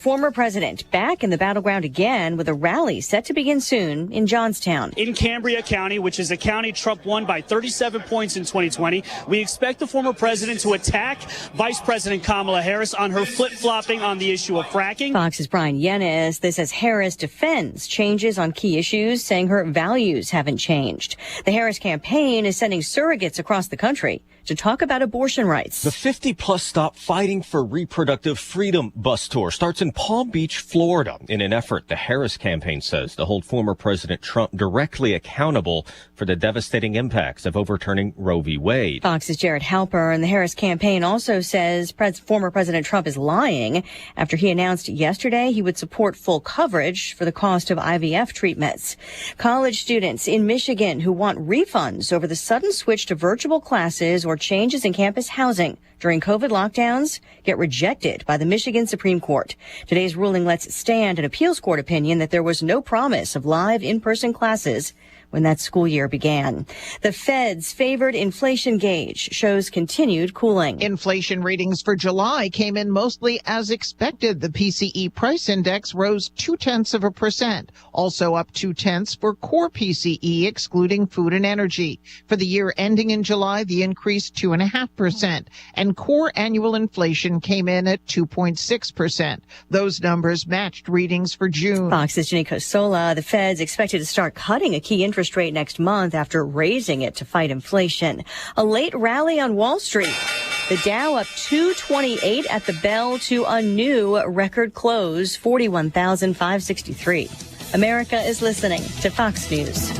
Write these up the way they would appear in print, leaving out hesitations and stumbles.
Former president back in the battleground again with a rally set to begin soon in Johnstown. In Cambria County, which is a county Trump won by 37 points in 2020, we expect the former president to attack Vice President Kamala Harris on her flip-flopping on the issue of fracking. Fox's Brian Yennis. This as Harris defends changes on key issues, saying her values haven't changed. The Harris campaign is sending surrogates across the country to talk about abortion rights. The 50-plus Stop Fighting for Reproductive Freedom bus tour starts in Palm Beach, Florida, in an effort, the Harris campaign says, to hold former President Trump directly accountable for the devastating impacts of overturning Roe v. Wade. Fox's Jared Halper, and the Harris campaign also says former President Trump is lying after he announced yesterday he would support full coverage for the cost of IVF treatments. College students in Michigan who want refunds over the sudden switch to virtual classes or changes in campus housing during COVID lockdowns get rejected by the Michigan Supreme Court. Today's ruling lets stand an appeals court opinion that there was no promise of live in-person classes when that school year began. The Fed's favored inflation gauge shows continued cooling. Inflation readings for July came in mostly as expected. The PCE price index rose 0.2%, also up 0.2 for core PCE, excluding food and energy. For the year ending in July, the increase 2.5%, and core annual inflation came in at 2.6%. Those numbers matched readings for June. Fox's Jenny Cosola. The Fed's expected to start cutting a key interest rate next month after raising it to fight inflation. A late rally on Wall Street. The Dow up 228 at the bell to a new record close, 41,563. America is listening to Fox News.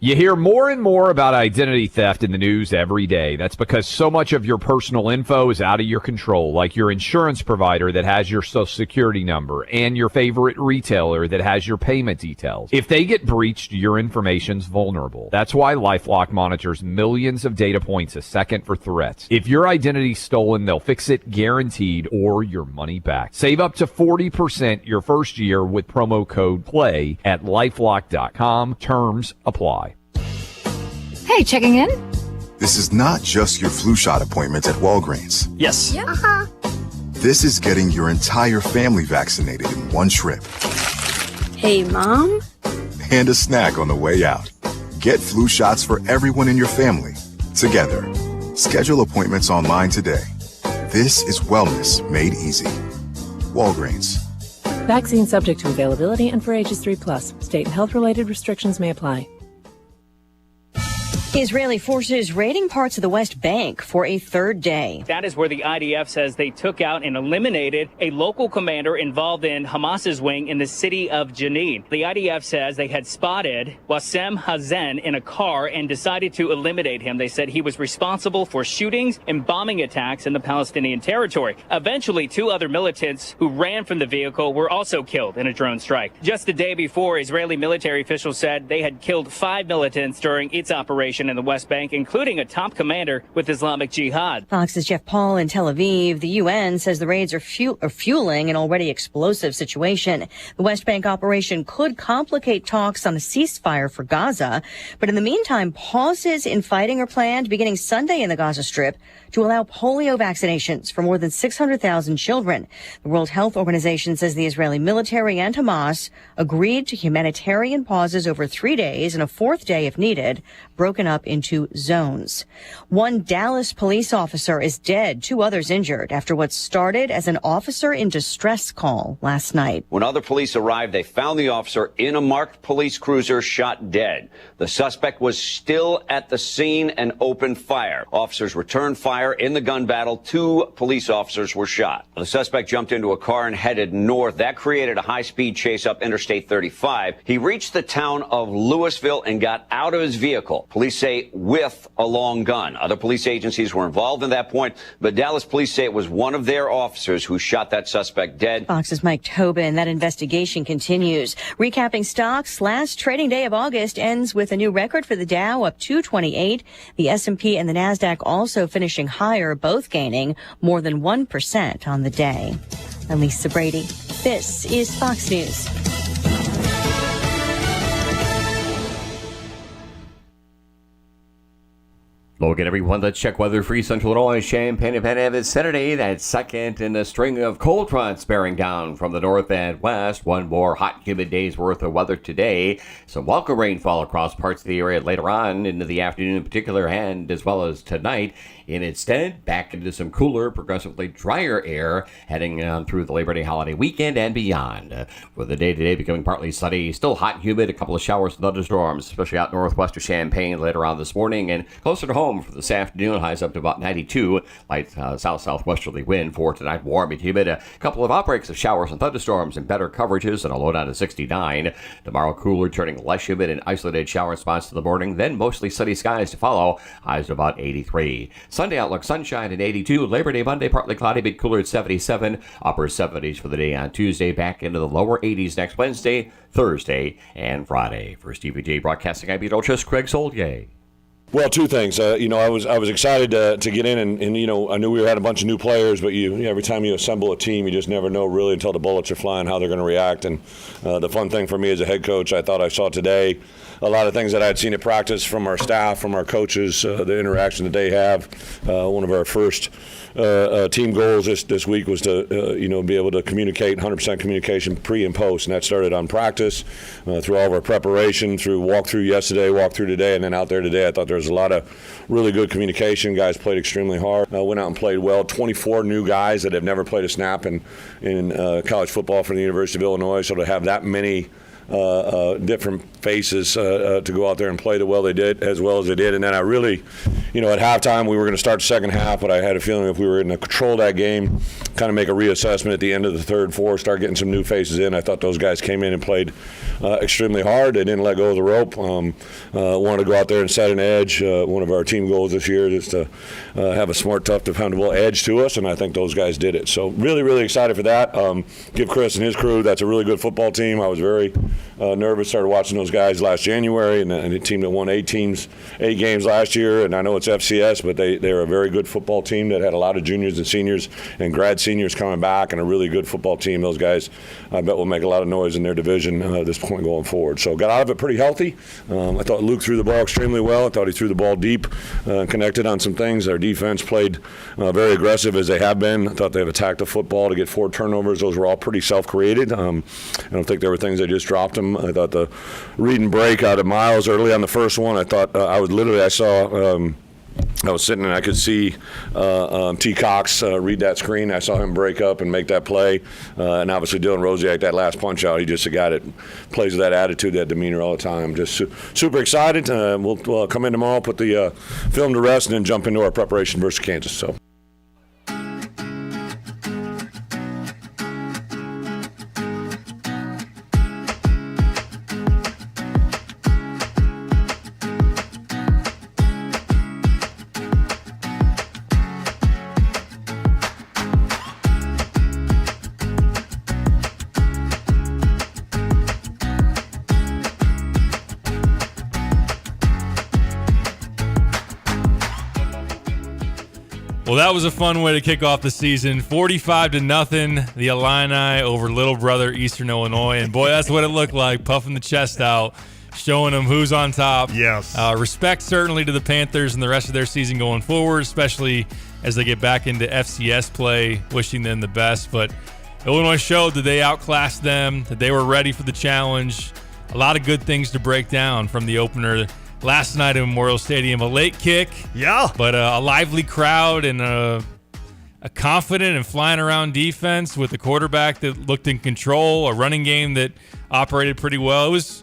You hear more and more about identity theft in the news every day. That's because so much of your personal info is out of your control, like your insurance provider that has your social security number and your favorite retailer that has your payment details. If they get breached, your information's vulnerable. That's why LifeLock monitors millions of data points a second for threats. If your identity's stolen, they'll fix it guaranteed or your money back. Save up to 40% your first year with promo code PLAY at LifeLock.com. Terms apply. Hey, checking in? This is not just your flu shot appointment at Walgreens. Yes. Yeah. Uh-huh. This is getting your entire family vaccinated in one trip. Hey, Mom? And a snack on the way out. Get flu shots for everyone in your family. Together. Schedule appointments online today. This is wellness made easy. Walgreens. Vaccine subject to availability and for ages 3+. State and health-related restrictions may apply. Israeli forces raiding parts of the West Bank for a third day. That is where the IDF says they took out and eliminated a local commander involved in Hamas's wing in the city of Jenin. The IDF says they had spotted Wassem Hazen in a car and decided to eliminate him. They said he was responsible for shootings and bombing attacks in the Palestinian territory. Eventually, 2 other militants who ran from the vehicle were also killed in a drone strike. Just the day before, Israeli military officials said they had killed 5 militants during its operation in the West Bank, including a top commander with Islamic Jihad. Fox's Jeff Paul in Tel Aviv. The UN says the raids are fueling an already explosive situation. The West Bank operation could complicate talks on a ceasefire for Gaza. But in the meantime, pauses in fighting are planned beginning Sunday in the Gaza Strip to allow polio vaccinations for more than 600,000 children. The World Health Organization says the Israeli military and Hamas agreed to humanitarian pauses over 3 days and a 4th day if needed, broken up into zones. One Dallas police officer is dead, 2 others injured after what started as an officer in distress call last night. When other police arrived, they found the officer in a marked police cruiser shot dead. The suspect was still at the scene and opened fire. Officers returned fire in the gun battle. 2 police officers were shot. The suspect jumped into a car and headed north. That created a high-speed chase up Interstate 35. He reached the town of Louisville and got out of his vehicle. Police say with a long gun. Other police agencies were involved in that point, but Dallas police say it was one of their officers who shot that suspect dead. Fox's Mike Tobin. That investigation continues. Recapping stocks, last trading day of August ends with a new record for the Dow up 228. The S&P and the Nasdaq also finishing higher, both gaining more than 1% on the day. I'm Lisa Brady. This is Fox News. Logan, everyone, let's check weather-free Central Illinois, Champaign and Penn vicinity. That's second in a string of cold fronts bearing down from the north and west. One more hot, humid day's worth of weather today. Some welcome rainfall across parts of the area later on into the afternoon in particular, and as well as tonight. And instead, back into some cooler, progressively drier air heading on through the Labor Day holiday weekend and beyond. With the day today becoming partly sunny, still hot and humid, a couple of showers and thunderstorms, especially out northwest of Champaign later on this morning, and closer to home for this afternoon, highs up to about 92. Light south-southwesterly wind for tonight, warm and humid. A couple of outbreaks of showers and thunderstorms and better coverages, and a low down to 69. Tomorrow, cooler, turning less humid and isolated shower spots to the morning, then mostly sunny skies to follow, highs to about 83. Sunday outlook, sunshine at 82. Labor Day Monday, partly cloudy, bit cooler at 77. Upper 70s for the day on Tuesday, back into the lower 80s next Wednesday, Thursday, and Friday. For Stevie J Broadcasting, I'm meteorologist Craig Soldier. Well, two things. I was excited to get in, and I knew we had a bunch of new players, but every time you assemble a team, you just never know really until the bullets are flying how they're going to react. And the fun thing for me as a head coach, I thought I saw today a lot of things that I had seen at practice from our staff, from our coaches, the interaction that they have. One of our first team goals this week was to be able to communicate 100% communication pre and post, and that started on practice through all of our preparation, through walkthrough yesterday, walkthrough today, and then out there today. I thought there was a lot of really good communication. Guys played extremely hard, went out and played well. 24 new guys that have never played a snap in college football for the University of Illinois, so to have that many different faces to go out there and play as well as they did. And then I really, at halftime we were going to start the second half, but I had a feeling if we were going to control that game, kind of make a reassessment at the end of the third, fourth, start getting some new faces in. I thought those guys came in and played extremely hard. They didn't let go of the rope. Wanted to go out there and set an edge. One of our team goals this year is to have a smart, tough, dependable edge to us, and I think those guys did it. So really, really excited for that. Give Chris and his crew, that's a really good football team. I was very nervous, started watching those guys last January, and a team that won 8 games last year, and I know it's FCS, but they're a very good football team that had a lot of juniors and seniors and grad seniors coming back, and a really good football team. Those guys, I bet, will make a lot of noise in their division at this point going forward. So got out of it pretty healthy. I thought Luke threw the ball extremely well. I thought he threw the ball deep, connected on some things. Our defense played very aggressive as they have been. I thought they've attacked the football to get 4 turnovers. Those were all pretty self-created. I don't think there were things they just dropped them. I thought the read and break out of Miles early on the first one, I thought I was sitting and I could see T. Cox read that screen. I saw him break up and make that play. And obviously Dylan Rosiak, that last punch out, he just a guy that plays with that attitude, that demeanor all the time. Just super excited. We'll come in tomorrow, put the film to rest, and then jump into our preparation versus Kansas. So. Well, that was a fun way to kick off the season. 45-0, the Illini over little brother Eastern Illinois. And boy, that's what it looked like, puffing the chest out, showing them who's on top. Yes. Respect certainly to the Panthers and the rest of their season going forward, especially as they get back into FCS play, wishing them the best. But Illinois showed that they outclassed them, that they were ready for the challenge. A lot of good things to break down from the opener last night at Memorial Stadium. A late kick, but a lively crowd and a confident and flying around defense with a quarterback that looked in control, a running game that operated pretty well. It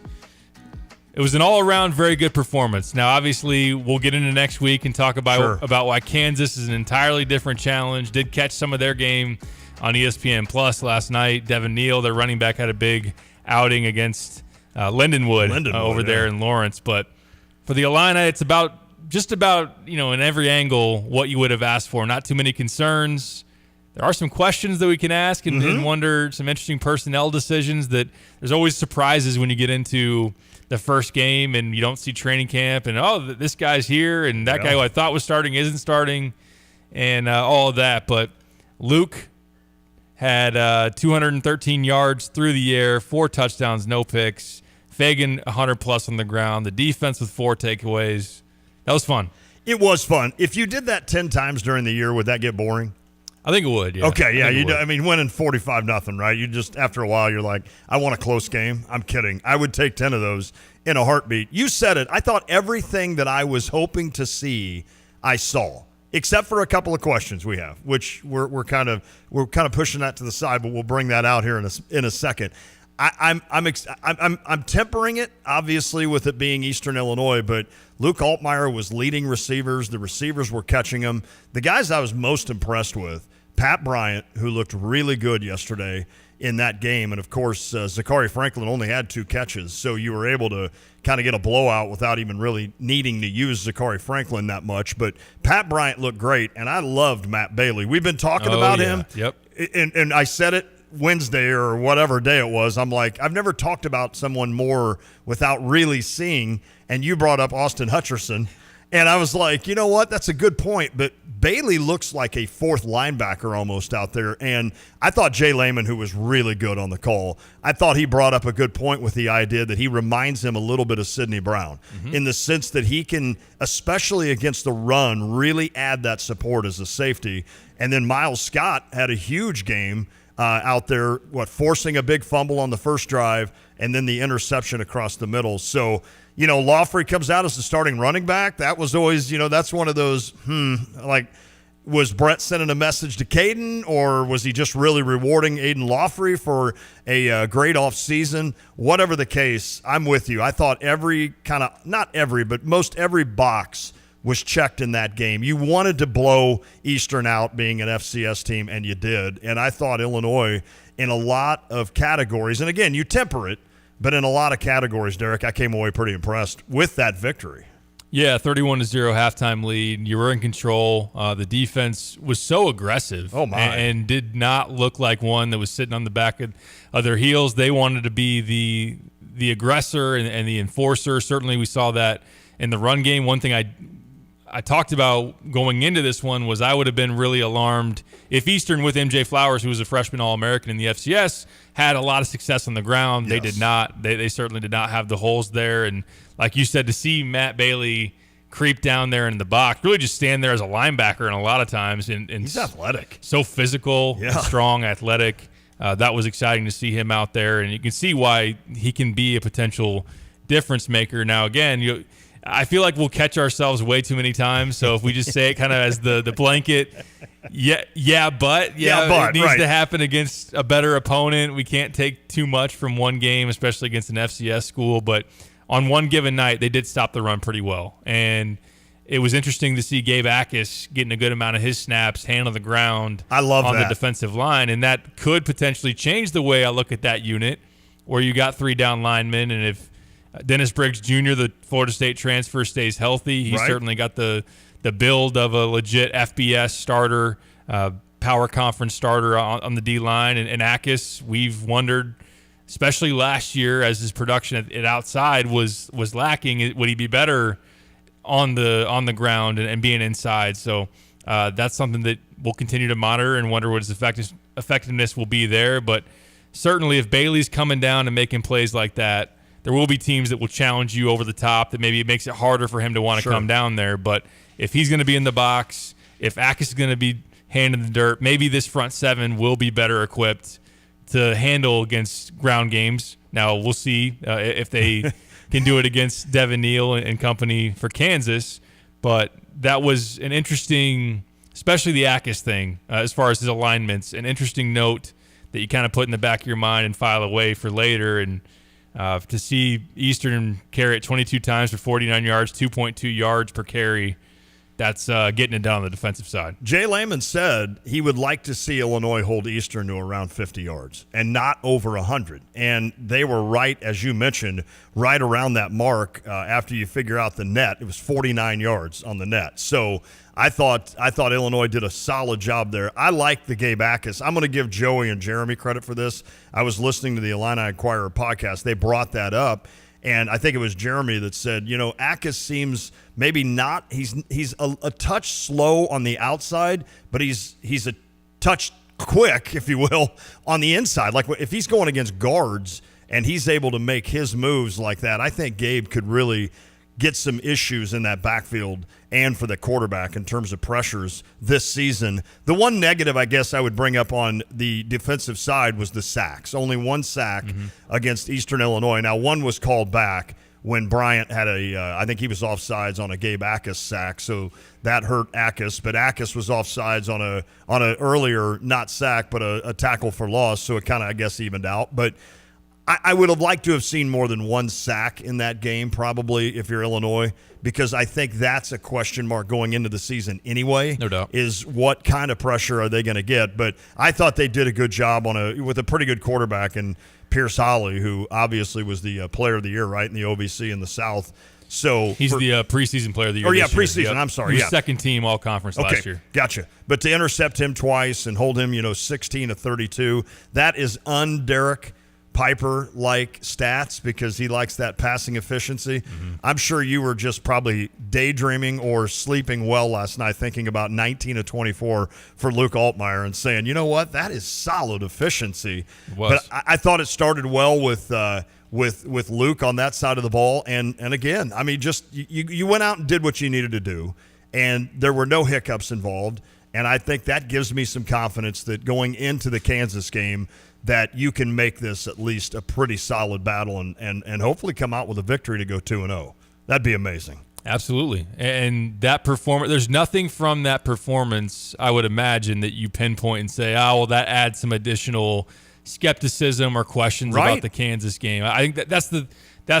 was an all-around very good performance. Now, obviously, we'll get into next week and talk about why Kansas is an entirely different challenge. Did catch some of their game on ESPN Plus last night. Devin Neal, their running back, had a big outing against Lindenwood over there in Lawrence, but for the Illini, it's just about, in every angle, what you would have asked for. Not too many concerns. There are some questions that we can ask and wonder, some interesting personnel decisions that there's always surprises when you get into the first game and you don't see training camp and, this guy's here and that guy who I thought was starting isn't starting and all of that. But Luke had 213 yards through the air, 4 touchdowns, no picks. Fagan 100-plus on the ground. The defense with 4 takeaways. That was fun. It was fun. If you did that 10 times during the year, would that get boring? I think it would, yeah. Okay, yeah. I mean, winning 45-0, right? You just, after a while, you're like, I want a close game. I'm kidding. I would take 10 of those in a heartbeat. You said it. I thought everything that I was hoping to see, I saw, except for a couple of questions we have, which we're kind of pushing that to the side, but we'll bring that out here in a second. I'm tempering it, obviously, with it being Eastern Illinois, but Luke Altmaier was leading receivers. The receivers were catching them. The guys I was most impressed with, Pat Bryant, who looked really good yesterday in that game, and of course, Zachary Franklin only had 2 catches, so you were able to kind of get a blowout without even really needing to use Zachary Franklin that much. But Pat Bryant looked great, and I loved Matt Bailey. We've been talking about him. Yep. And I said it Wednesday or whatever day it was. I'm like, I've never talked about someone more without really seeing, and you brought up Austin Hutcherson, and I was like, you know what? That's a good point, but Bailey looks like a 4th linebacker almost out there, and I thought Jay Lehman, who was really good on the call, I thought he brought up a good point with the idea that he reminds him a little bit of Sidney Brown in the sense that he can, especially against the run, really add that support as a safety. And then Miles Scott had a huge game out there, forcing a big fumble on the first drive and then the interception across the middle. So, Laughley comes out as the starting running back. That was always, that's one of those, was Brett sending a message to Caden, or was he just really rewarding Aiden Laughley for a great offseason? Whatever the case, I'm with you. I thought most every box was checked in that game. You wanted to blow Eastern out being an FCS team, and you did. And I thought Illinois, in a lot of categories, and again, you temper it, but in a lot of categories, Derek, I came away pretty impressed with that victory. Yeah, 31-0 halftime lead. You were in control. The defense was so aggressive. Oh, my. And did not look like one that was sitting on the back of their heels. They wanted to be the aggressor and the enforcer. Certainly we saw that in the run game. One thing I talked about going into this one was I would have been really alarmed if Eastern, with MJ Flowers, who was a freshman All-American in the FCS, had a lot of success on the ground. Yes. They did not. They certainly did not have the holes there. And like you said, to see Matt Bailey creep down there in the box, really just stand there as a linebacker, and a lot of times. And he's athletic. So physical, strong, athletic. That was exciting to see him out there. And you can see why he can be a potential difference maker. Now, again, I feel like we'll catch ourselves way too many times. So if we just say it kind of as the blanket, but it needs to happen against a better opponent. We can't take too much from one game, especially against an FCS school. But on one given night, they did stop the run pretty well. And it was interesting to see Gabe Akis getting a good amount of his snaps, hand on the ground on the defensive line. And that could potentially change the way I look at that unit, where you got 3 down linemen. And if Dennis Briggs Jr., the Florida State transfer, stays healthy, he certainly got the build of a legit FBS starter, power conference starter on the D-line. And Akis, we've wondered, especially last year as his production at outside was lacking, would he be better on the ground and being inside? So that's something that we'll continue to monitor and wonder what his effectiveness will be there. But certainly if Bailey's coming down and making plays like that, there will be teams that will challenge you over the top, that maybe it makes it harder for him to want to come down there. But if he's going to be in the box, if Akis is going to be hand in the dirt, maybe this front 7 will be better equipped to handle against ground games. Now, we'll see if they can do it against Devin Neal and company for Kansas. But that was an interesting, especially the Akis thing, as far as his alignments, an interesting note that you kind of put in the back of your mind and file away for later. And to see Eastern carry it 22 times for 49 yards, 2.2 yards per carry, that's getting it done on the defensive side. Jay Lehman said he would like to see Illinois hold Eastern to around 50 yards and not over 100. And they were right, as you mentioned, right around that mark after you figure out the net. It was 49 yards on the net. So I thought Illinois did a solid job there. I like the Gabe Akis. I'm going to give Joey and Jeremy credit for this. I was listening to the Illini Inquirer podcast. They brought that up. And I think it was Jeremy that said, Akis seems maybe not. He's a touch slow on the outside, but he's a touch quick, if you will, on the inside. Like if he's going against guards and he's able to make his moves like that, I think Gabe could really get some issues in that backfield and for the quarterback in terms of pressures this season. The one negative I guess I would bring up on the defensive side was the sacks. Only one sack against Eastern Illinois. Now, one was called back when Bryant had I think he was offsides on a Gabe Ackus sack, so that hurt Ackus. But Ackus was offsides on a earlier, not sack, but a tackle for loss, so it kind of, I guess, evened out. But I would have liked to have seen more than one sack in that game, probably, if you're Illinois, because I think that's a question mark going into the season anyway. No doubt. Is what kind of pressure are they going to get? But I thought they did a good job with a pretty good quarterback in Pierce Holly, who obviously was the player of the year, right, in the OVC in the South. So he's the preseason player of the year. Oh, yeah, this year. preseason. Yep. I'm sorry. He was second team all conference last year. Gotcha. But to intercept him twice and hold him, 16 of 32, that is un-Derek Piper-like stats because he likes that passing efficiency. I'm sure you were just probably daydreaming or sleeping well last night thinking about 19 of 24 for Luke Altmaier and saying, you know what, that is solid efficiency. But I thought it started well with Luke on that side of the ball. And again, I mean, just you went out and did what you needed to do, and there were no hiccups involved. And I think that gives me some confidence that going into the Kansas game that you can make this at least a pretty solid battle and hopefully come out with a victory to go 2-0. That'd be amazing. Absolutely. And that performance, there's nothing from that performance, I would imagine, that you pinpoint and say, oh, well, that adds some additional skepticism or questions about the Kansas game. I think that's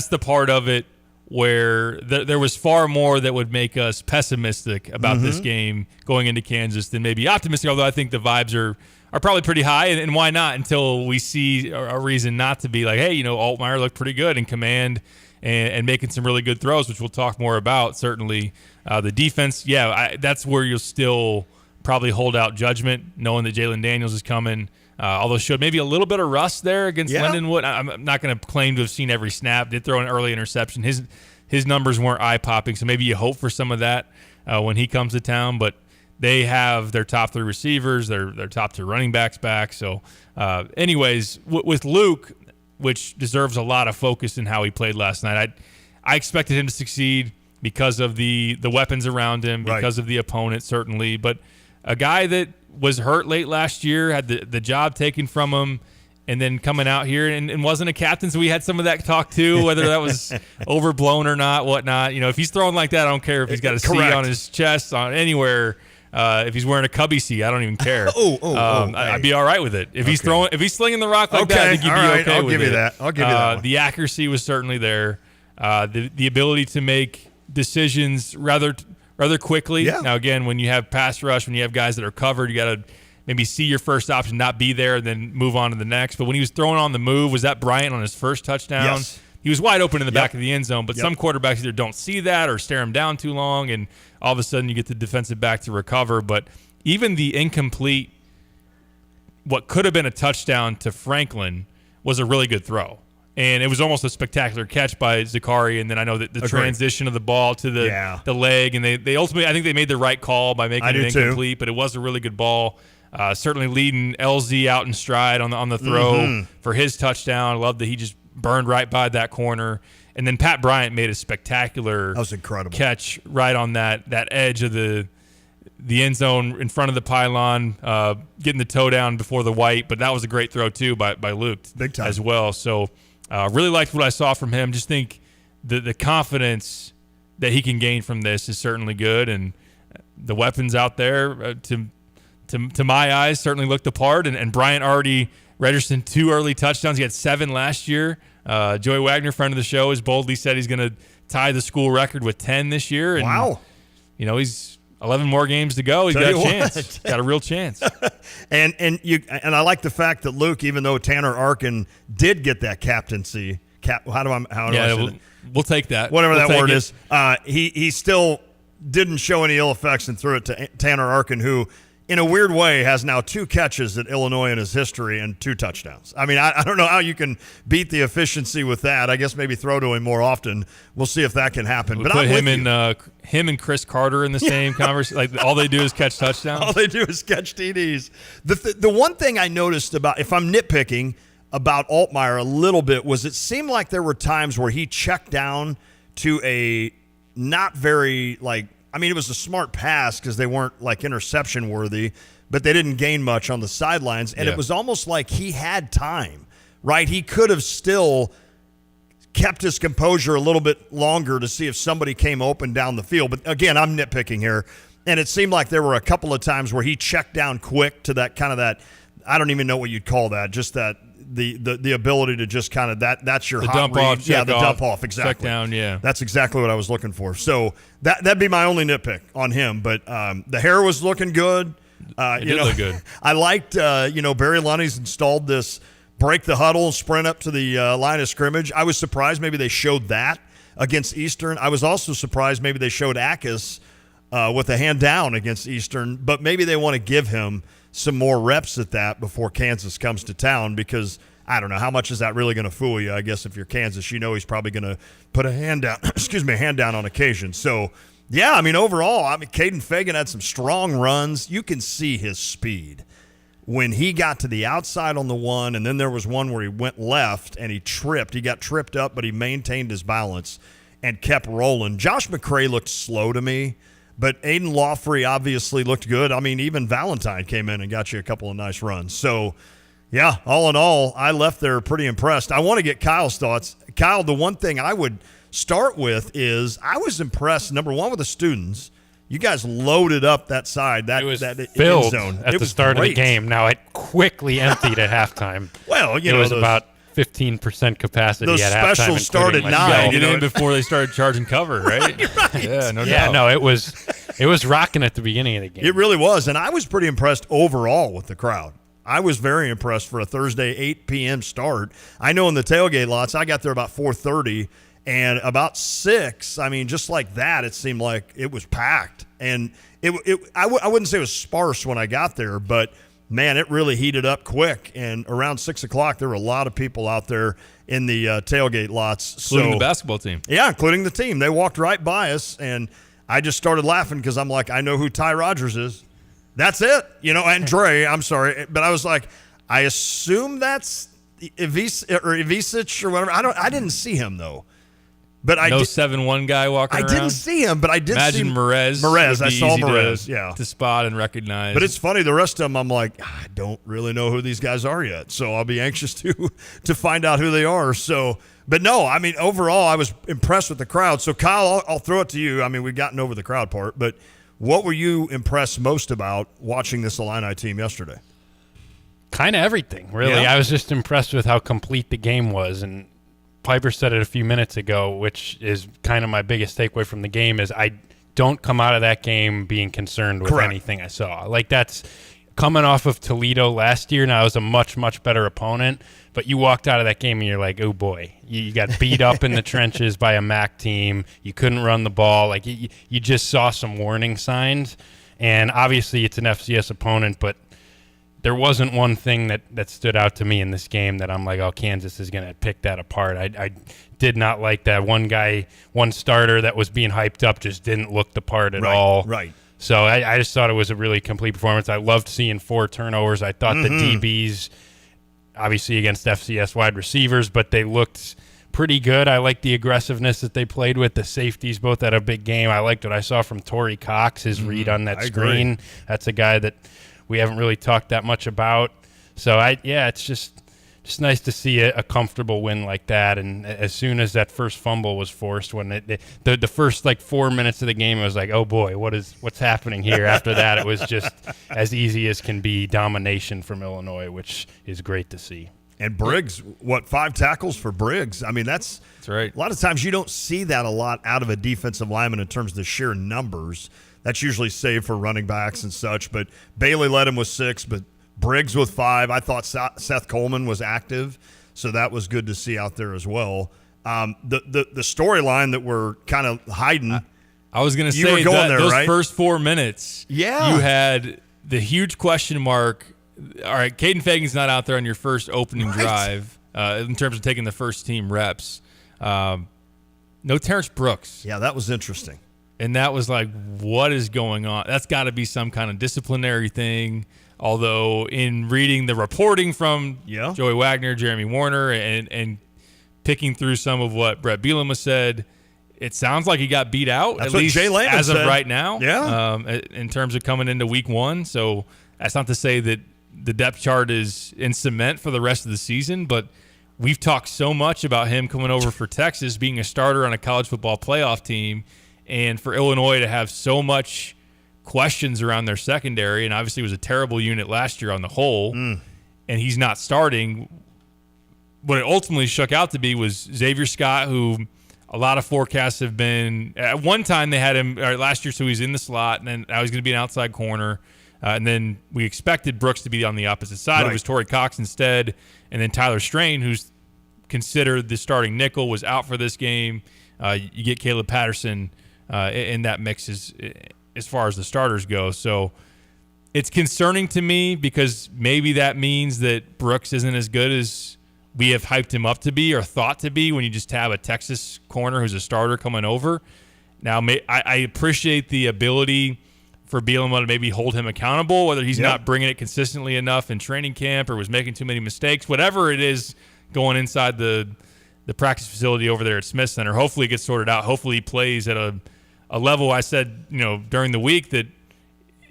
the part of it where there was far more that would make us pessimistic about this game going into Kansas than maybe optimistic, although I think the vibes are probably pretty high, and why not until we see a reason not to be like, hey, Altmaier looked pretty good in command and making some really good throws, which we'll talk more about, certainly. The defense, that's where you'll still probably hold out judgment, knowing that Jalen Daniels is coming, although showed maybe a little bit of rust there against Lindenwood. I'm not going to claim to have seen every snap. Did throw an early interception. His numbers weren't eye-popping, so maybe you hope for some of that when he comes to town, but they have their top 3 receivers, their top 2 running backs back. So, anyways, with Luke, which deserves a lot of focus in how he played last night, I expected him to succeed because of the weapons around him, because of the opponent, certainly. But a guy that was hurt late last year, had the job taken from him, and then coming out here and wasn't a captain, so we had some of that talk too, whether that was overblown or not, whatnot. If he's throwing like that, I don't care if he's got a C on his chest, on anywhere. If he's wearing a Cubby C, I don't even care. I'd be all right with it. If he's slinging the rock like that, I think you'd be okay I'll with give it. you that. I'll give you that one. The accuracy was certainly there. The ability to make decisions rather quickly. Yeah. Now, again, when you have pass rush, when you have guys that are covered, you got to maybe see your first option, not be there, and then move on to the next. But when he was throwing on the move, was that Bryant on his first touchdown? Yes. He was wide open in the back of the end zone, but some quarterbacks either don't see that or stare him down too long, and all of a sudden you get the defensive back to recover. But even the incomplete, what could have been a touchdown to Franklin, was a really good throw. And it was almost a spectacular catch by Zakari, and then I know that the transition of the ball to the leg, and they ultimately, I think they made the right call by making it incomplete, but it was a really good ball. Certainly leading LZ out in stride on the throw for his touchdown. I love that he just burned right by that corner. And then Pat Bryant made a spectacular catch right on that edge of the end zone in front of the pylon, getting the toe down before the white. But that was a great throw, too, by Luke Big time. as well. So really liked what I saw from him. Just think the confidence that he can gain from this is certainly good. And the weapons out there, to my eyes, certainly looked the part. And Bryant already registered 2 early touchdowns. He had 7 last year. Joey Wagner, friend of the show, has boldly said he's going to tie the school record with 10 this year. And, wow. He's 11 more games to go. He's got a chance. Got a real chance. And I like the fact that Luke, even though Tanner Arkin did get that captaincy, we'll take that. Whatever that word is. He still didn't show any ill effects and threw it to Tanner Arkin, who, in a weird way, has now 2 catches at Illinois in his history and 2 touchdowns. I mean, I don't know how you can beat the efficiency with that. I guess maybe throw to him more often. We'll see if that can happen. We'll but put I'm him and Chris Carter in the same conversation. Like, all they do is catch touchdowns. All they do is catch TDs. The one thing I noticed about, if I'm nitpicking about Altmaier a little bit, was it seemed like there were times where he checked down to a not very, like, I mean, it was a smart pass because they weren't, like, interception worthy, but they didn't gain much on the sidelines. And it was almost like he had time, right? He could have still kept his composure a little bit longer to see if somebody came open down the field. But, again, I'm nitpicking here. And it seemed like there were a couple of times where he checked down quick to that kind of that, I don't even know what you'd call that, just that the ability to just kind of that's your the hot dump read. off, Yeah, the off, dump off, exactly. Check down, yeah. That's exactly what I was looking for. So that'd be my only nitpick on him. But the hair was looking good. It did look good. I liked, Barry Lunny's installed this break the huddle, sprint up to the line of scrimmage. I was surprised maybe they showed that against Eastern. I was also surprised maybe they showed Akis with a hand down against Eastern, but maybe they want to give him some more reps at that before Kansas comes to town, because I don't know, how much is that really going to fool you? I guess if you're Kansas, he's probably going to put a hand down, hand down on occasion. So, yeah, I mean, overall, Caden Fagan had some strong runs. You can see his speed. When he got to the outside on the one, and then there was one where he went left and he tripped. He got tripped up, but he maintained his balance and kept rolling. Josh McCray looked slow to me, but Aiden Lawfrey obviously looked good. I mean, even Valentine came in and got you a couple of nice runs. So, yeah, all in all, I left there pretty impressed. I want to get Kyle's thoughts. Kyle, the one thing I would start with is I was impressed, number one, with the students. You guys loaded up that side, that filled end zone. At the start of the game. Now it quickly emptied at halftime. Well, it was about 15% capacity those at halftime. Specials start at 9. Get in before they started charging cover, right? Right. Yeah, no doubt. Yeah, no, it was rocking at the beginning of the game. It really was, and I was pretty impressed overall with the crowd. I was very impressed for a Thursday 8 p.m. start. I know in the tailgate lots, I got there about 4:30, and about 6, I mean, just like that, it seemed like it was packed. And I wouldn't say it was sparse when I got there, but, man, it really heated up quick. And around 6 o'clock, there were a lot of people out there in the tailgate lots. Including the basketball team. Yeah, including the team. They walked right by us, and I just started laughing because I'm like, I know who Ty Rogers is. That's it. And Dre, I'm sorry. But I was like, I assume that's Ivisic or whatever. I didn't see him, though. But I 7'1" guy walking around. I didn't see him, but I did Imagine see Merez. I saw Merez, to spot and recognize. But it's funny, the rest of them, I'm like, I don't really know who these guys are yet. So I'll be anxious to find out who they are. So, but no, I mean, overall, I was impressed with the crowd. So, Kyle, I'll throw it to you. I mean, we've gotten over the crowd part, but what were you impressed most about watching this Illini team yesterday? Kind of everything, really. Yeah. I was just impressed with how complete the game was. And Piper said it a few minutes ago, which is kind of my biggest takeaway from the game, is I don't come out of that game being concerned with anything I saw. Like, that's coming off of Toledo last year. Now, it was a much, much better opponent. But you walked out of that game and you're like, oh, boy. You got beat up in the trenches by a MAC team. You couldn't run the ball. Like, you just saw some warning signs. And obviously it's an FCS opponent, but there wasn't one thing that stood out to me in this game that I'm like, oh, Kansas is going to pick that apart. I did not like that. One starter that was being hyped up just didn't look the part at all. Right. So I just thought it was a really complete performance. I loved seeing 4 turnovers. I thought the DBs, obviously against FCS wide receivers, but they looked pretty good. I liked the aggressiveness that they played with. The safeties both had a big game. I liked what I saw from Torrey Cox, his read on that screen. Agree. That's a guy that we haven't really talked that much about. So, it's just nice to see a comfortable win like that. And as soon as that first fumble was forced, when the first 4 minutes of the game, it was like, oh boy, what's happening here? After that, it was just as easy as can be, domination from Illinois, which is great to see. And Briggs, 5 tackles for Briggs? I mean, that's right. A lot of times you don't see that a lot out of a defensive lineman in terms of the sheer numbers. That's usually saved for running backs and such. But Bailey led him with 6, but Briggs with 5. I thought Seth Coleman was active, so that was good to see out there as well. The storyline that we're kind of hiding. I was going to say those first 4 minutes. Yeah, you had the huge question mark. All right, Caden Fagan's not out there on your first opening drive in terms of taking the first team reps. No Terrence Brooks. Yeah, that was interesting. And that was like, what is going on? That's got to be some kind of disciplinary thing. Although in reading the reporting from Joey Wagner, Jeremy Warner, and picking through some of what Brett Bielema said, it sounds like he got beat out, That's at what least Jay Lehman as of said. right now. Yeah. In terms of coming into week 1. So that's not to say that the depth chart is in cement for the rest of the season, but we've talked so much about him coming over for Texas, being a starter on a college football playoff team, and for Illinois to have so much questions around their secondary, and obviously it was a terrible unit last year on the whole, and he's not starting. What it ultimately shook out to be was Xavier Scott, who a lot of forecasts have been, at one time they had him last year, so he's in the slot, and then now he's going to be an outside corner. And then we expected Brooks to be on the opposite side. Right. It was Torrey Cox instead. And then Tyler Strain, who's considered the starting nickel, was out for this game. You get Caleb Patterson in that mix as far as the starters go. So it's concerning to me because maybe that means that Brooks isn't as good as we have hyped him up to be or thought to be when you just have a Texas corner who's a starter coming over. Now, I appreciate the ability for Bielema to maybe hold him accountable, whether he's not bringing it consistently enough in training camp or was making too many mistakes, whatever it is going inside the practice facility over there at Smith Center. Hopefully it gets sorted out. Hopefully he plays at a level. I said, during the week that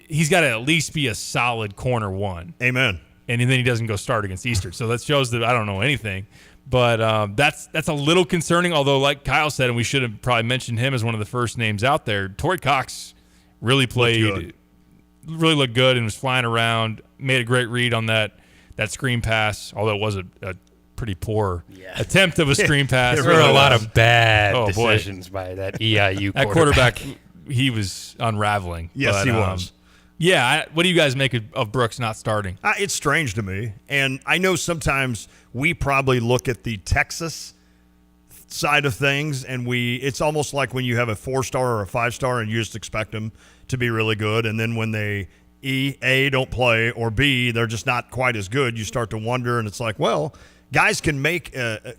he's got to at least be a solid corner 1. Amen. And then he doesn't go start against Eastern. So that shows that I don't know anything. But that's a little concerning, although like Kyle said, and we should have probably mentioned him as one of the first names out there, Torrey Cox really played, really looked good and was flying around, made a great read on that screen pass, although it was a pretty poor attempt of a screen pass. There were a lot of bad decisions by that EIU quarterback. That quarterback, he was unraveling. Yes, but, he was. What do you guys make of Brooks not starting? It's strange to me. And I know sometimes we probably look at the Texas side of things, and it's almost like when you have a 4-star or a 5-star and you just expect them to be really good, and then when they A, don't play, or B, they're just not quite as good, you start to wonder, and it's like, well, guys can make a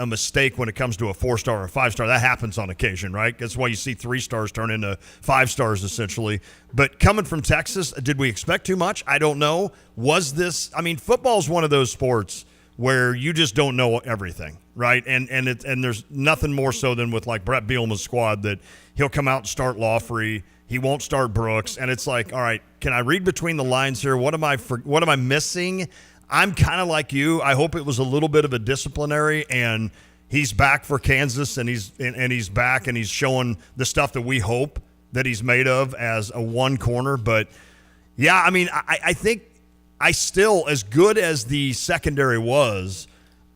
mistake when it comes to a 4-star or a 5-star. That happens on occasion, right? That's why you see 3 stars turn into 5 stars essentially. But coming from Texas, did we expect too much? I don't know. Football is one of those sports where you just don't know everything, right? And there's nothing more so than with like Brett Bielema's squad that he'll come out and start Lawfrey. He won't start Brooks, and it's like, all right, can I read between the lines here? What am I missing? I'm kind of like you. I hope it was a little bit of a disciplinary, and he's back for Kansas, and he's back, and he's showing the stuff that we hope that he's made of as a 1 corner. But yeah, I think I still, as good as the secondary was,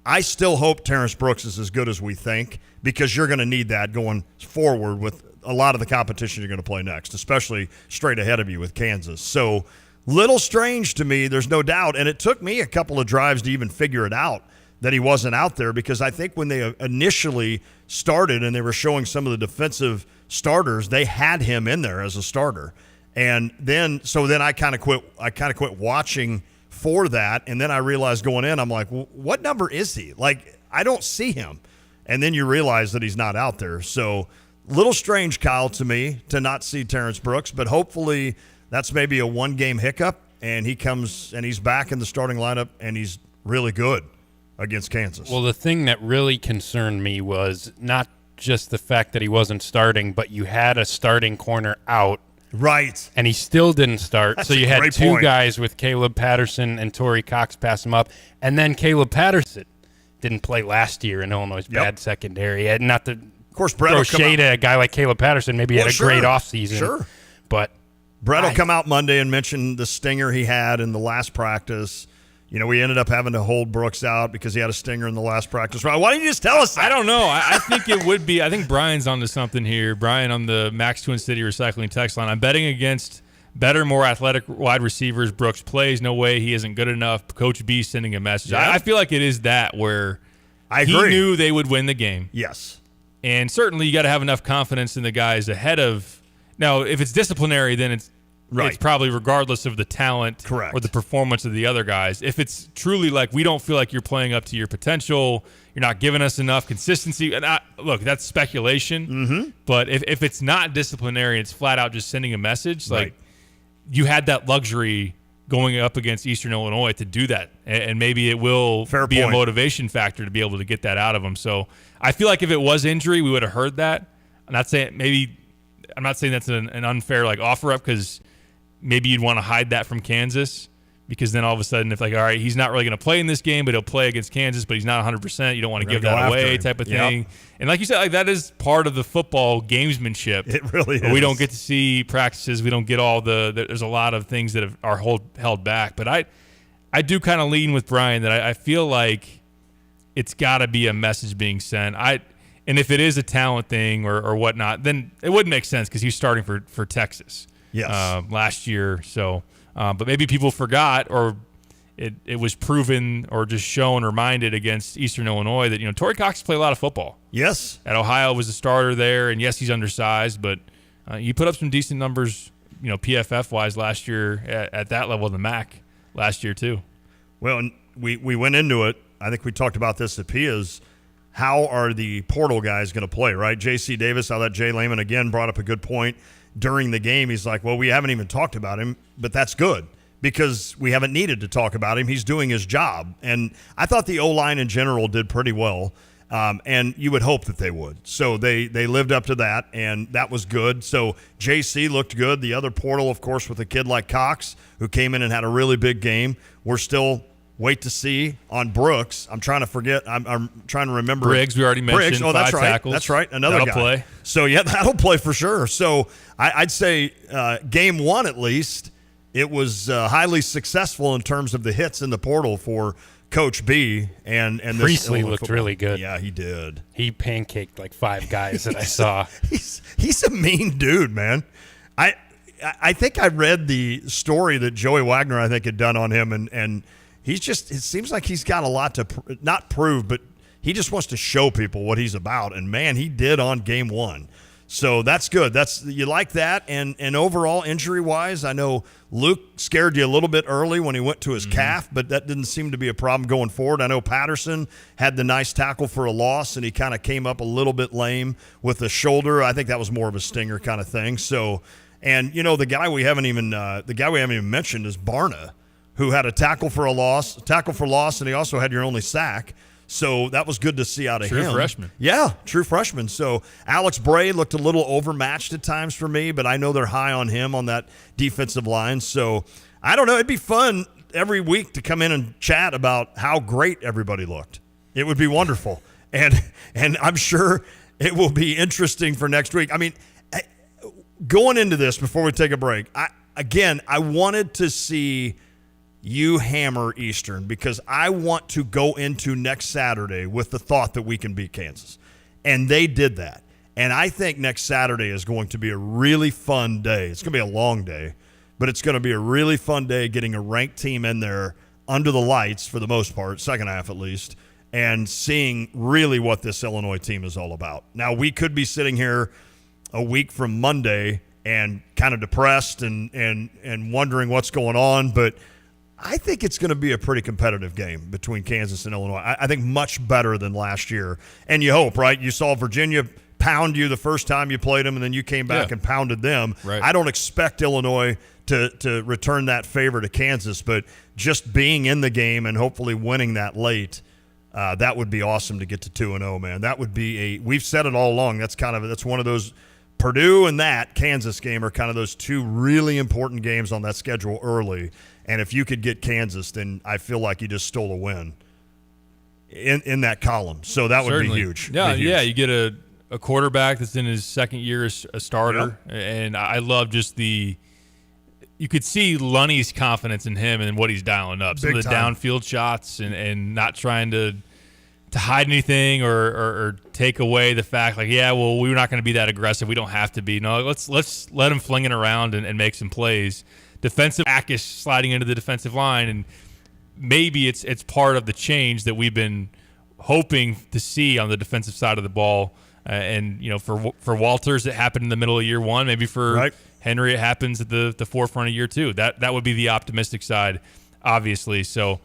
I still hope Terrence Brooks is as good as we think, because you're going to need that going forward with a lot of the competition you're going to play next, especially straight ahead of you with Kansas. So little strange to me, there's no doubt. And it took me a couple of drives to even figure it out that he wasn't out there, because I think when they initially started and they were showing some of the defensive starters, they had him in there as a starter. And then I kind of quit watching for that. And then I realized going in, I'm like, well, what number is he? Like, I don't see him. And then you realize that he's not out there. So little strange, Kyle, to me to not see Terrence Brooks, but hopefully that's maybe a 1-game hiccup, and he comes and he's back in the starting lineup, and he's really good against Kansas. Well, the thing that really concerned me was not just the fact that he wasn't starting, but you had a starting corner out. Right. And he still didn't start. That's so you a had great 2 point. guys with Caleb Patterson and Torrey Cox pass him up. And then Caleb Patterson didn't play last year in Illinois' bad secondary. And not to of course, Brett throw shade at a guy like Caleb Patterson. Maybe he had a great offseason. Sure. But Brett will come out Monday and mention the stinger he had in the last practice. We ended up having to hold Brooks out because he had a stinger in the last practice. Why don't you just tell us that? I don't know. I think it would be. I think Brian's onto something here. Brian on the Max Twin City Recycling text line. I'm betting against better, more athletic wide receivers. Brooks plays. No way he isn't good enough. Coach B sending a message. Yeah. I feel like it is that where I he agree. knew they would win the game. Yes. And certainly you got to have enough confidence in the guys ahead of. Now, if it's disciplinary, then it's probably regardless of the talent or the performance of the other guys. If it's truly like we don't feel like you're playing up to your potential, you're not giving us enough consistency. And look, that's speculation. Mm-hmm. But if it's not disciplinary, it's flat out just sending a message. Like you had that luxury going up against Eastern Illinois to do that, and maybe it will be a motivation factor to be able to get that out of them. So I feel like if it was injury, we would have heard that. I'm not saying that's an unfair offer up, because maybe you'd want to hide that from Kansas, because then all of a sudden if all right, he's not really going to play in this game, but he'll play against Kansas, but he's not 100%. You don't want to give that away type of thing. And like you said, that is part of the football gamesmanship. It really is. We don't get to see practices. We don't get all there's a lot of things that are held back. But I do kind of lean with Brian that I feel like it's got to be a message being sent. And if it is a talent thing or whatnot, then it wouldn't make sense, because he's starting for Texas last year. So, but maybe people forgot, or it was proven or just shown, reminded against Eastern Illinois that, Torrey Cox played a lot of football. Yes. At Ohio was a starter there, and yes, he's undersized, but he put up some decent numbers, PFF-wise last year at that level of the MAC last year too. Well, and we went into it. I think we talked about this at Pia's. How are the portal guys going to play, right? J.C. Davis, I'll let Jay Lehman again brought up a good point during the game. He's like, well, we haven't even talked about him, but that's good, because we haven't needed to talk about him. He's doing his job. And I thought the O-line in general did pretty well, and you would hope that they would. So they lived up to that, and that was good. So J.C. looked good. The other portal, of course, with a kid like Cox, who came in and had a really big game. We're still wait to see on Brooks. I'm trying to forget. I'm trying to remember. Briggs, we already mentioned. Briggs. Oh, that's 5 right. tackles. That's right. Another That'll guy. Play. So, yeah, that'll play for sure. So I'd say game one, at least, it was highly successful in terms of the hits in the portal for Coach B. And Priestley looked really good. Yeah, he did. He pancaked like 5 guys that I saw. He's a mean dude, man. I think I read the story that Joey Wagner, I think, had done on him, and he's just, it seems like he's got a lot to not prove, but he just wants to show people what he's about. And man, he did on game one. So that's good. You like that. And overall, injury wise, I know Luke scared you a little bit early when he went to his calf, but that didn't seem to be a problem going forward. I know Patterson had the nice tackle for a loss, and he kind of came up a little bit lame with the shoulder. I think that was more of a stinger kind of thing. So, and the guy we haven't even mentioned is Barna, who had a tackle for loss, and he also had your only sack. So that was good to see out of him. True freshman. Yeah, true freshman. So Alex Bray looked a little overmatched at times for me, but I know they're high on him on that defensive line. So I don't know. It'd be fun every week to come in and chat about how great everybody looked. It would be wonderful. And I'm sure it will be interesting for next week. I mean, going into this, before we take a break, I wanted to see you hammer Eastern, because I want to go into next Saturday with the thought that we can beat Kansas. And they did that. And I think next Saturday is going to be a really fun day. It's going to be a long day, but it's going to be a really fun day getting a ranked team in there under the lights for the most part, second half at least, and seeing really what this Illinois team is all about. Now, we could be sitting here a week from Monday and kind of depressed and wondering what's going on, but I think it's going to be a pretty competitive game between Kansas and Illinois. I think much better than last year. And you hope, right? You saw Virginia pound you the first time you played them, and then you came back and pounded them. Right. I don't expect Illinois to return that favor to Kansas, but just being in the game and hopefully winning that late, that would be awesome to get to 2-0, man. That would be we've said it all along. That's one of those, Purdue and that Kansas game are kind of those two really important games on that schedule early. And if you could get Kansas, then I feel like you just stole a win in that column. So that would Certainly. be huge. Yeah, yeah. You get a quarterback that's in his second year as a starter, and I love just you could see Lunny's confidence in him and what he's dialing up. Some of the downfield shots and not trying to hide anything or take away the fact we're not going to be that aggressive. We don't have to be. No, let's let him fling it around and make some plays. Defensive back is sliding into the defensive line, and maybe it's part of the change that we've been hoping to see on the defensive side of the ball. And for Walters, it happened in the middle of year one. Maybe for Henry, it happens at the forefront of year two. That would be the optimistic side, obviously. So,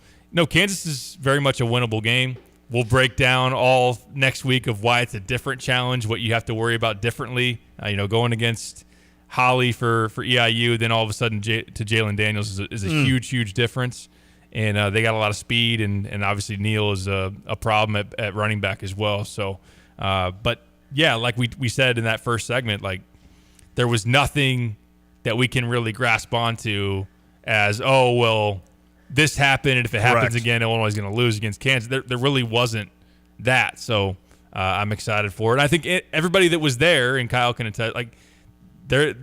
Kansas is very much a winnable game. We'll break down all next week of why it's a different challenge, what you have to worry about differently. Going against Holly for EIU, then all of a sudden to Jalen Daniels is a huge difference. And they got a lot of speed, and obviously Neal is a problem at running back as well. So, but yeah, like we said in that first segment, like there was nothing that we can really grasp onto as, oh, well, this happened, and if it happens again, Illinois is going to lose against Kansas. There really wasn't that. So I'm excited for it. I think everybody that was there, and Kyle can attest, like the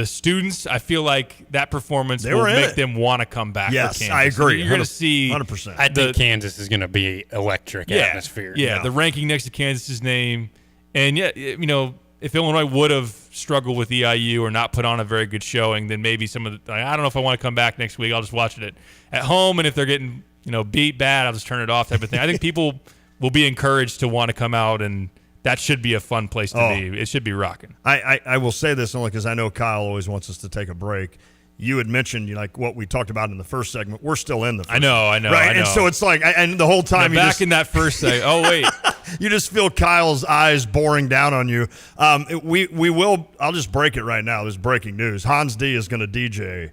students, I feel like that performance will make them want to come back. Yes, for Kansas. I agree. You're going to see 100%. I think Kansas is going to be electric atmosphere. Yeah, the ranking next to Kansas's name. And, if Illinois would have struggled with EIU or not put on a very good showing, then maybe I don't know if I want to come back next week. I'll just watch it at home. And if they're getting, beat bad, I'll just turn it off type of thing. I think people will be encouraged to want to come out, and that should be a fun place to be. It should be rocking. I will say this only because I know Kyle always wants us to take a break. You had mentioned like what we talked about in the first segment. We're still in the first segment. I know. Right? And so it's like, and the whole time in that first segment. Oh, wait. You just feel Kyle's eyes boring down on you. We will, I'll just break it right now. There's breaking news. Hans D is going to DJ